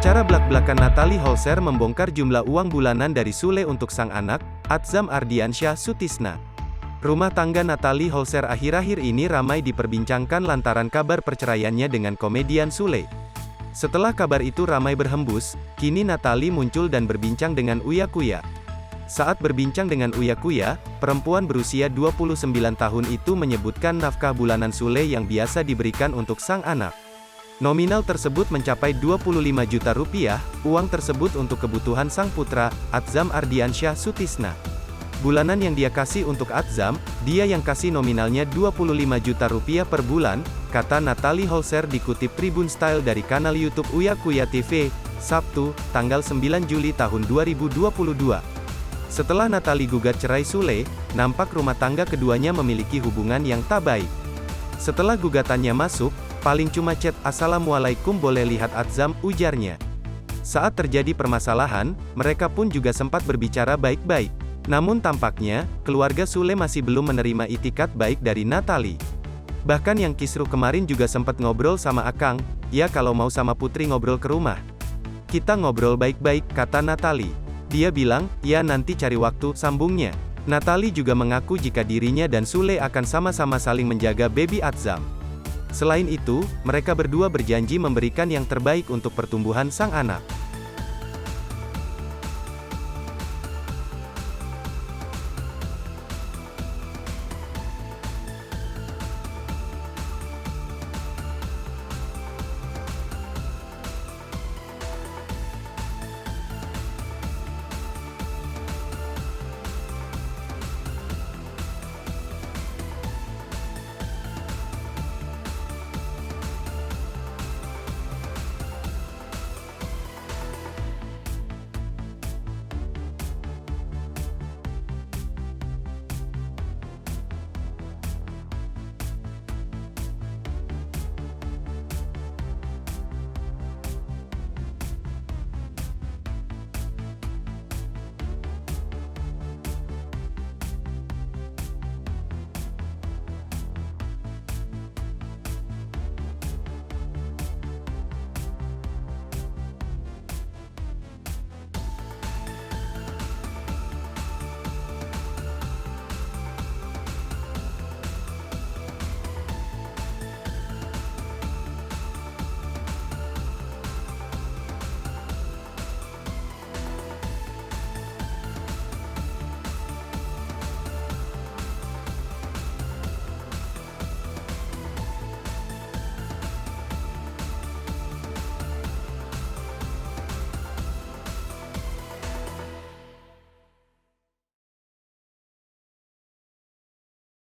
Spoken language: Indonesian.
Secara blak-blakan Natalie Holzer membongkar jumlah uang bulanan dari Sule untuk sang anak, Atzam Ardiansyah Sutisna. Rumah tangga Natalie Holzer akhir-akhir ini ramai diperbincangkan lantaran kabar perceraiannya dengan komedian Sule. Setelah kabar itu ramai berhembus, kini Natalie muncul dan berbincang dengan Uya Kuya. Saat berbincang dengan Uya Kuya, perempuan berusia 29 tahun itu menyebutkan nafkah bulanan Sule yang biasa diberikan untuk sang anak. Nominal tersebut mencapai 25 juta rupiah, uang tersebut untuk kebutuhan sang putra, Atzam Ardiansyah Sutisna. Bulanan yang dia kasih untuk Atzam, dia yang kasih nominalnya 25 juta rupiah per bulan, kata Natalie Holzer dikutip Tribun Style dari kanal YouTube Uya Kuya TV, Sabtu, tanggal 9 Juli tahun 2022. Setelah Natalie gugat cerai Sule, nampak rumah tangga keduanya memiliki hubungan yang tak baik. Setelah gugatannya masuk, paling cuma chat "Assalamualaikum boleh lihat Atzam," ujarnya. Saat terjadi permasalahan, mereka pun juga sempat berbicara baik-baik. Namun tampaknya, keluarga Sule masih belum menerima itikat baik dari Natalie. Bahkan yang kisruh kemarin juga sempat ngobrol sama Akang, "Ya kalau mau sama Putri ngobrol ke rumah. Kita ngobrol baik-baik," kata Natalie. Dia bilang, "Ya nanti cari waktu," sambungnya. Natalie juga mengaku jika dirinya dan Sule akan sama-sama saling menjaga baby Atzam. Selain itu, mereka berdua berjanji memberikan yang terbaik untuk pertumbuhan sang anak.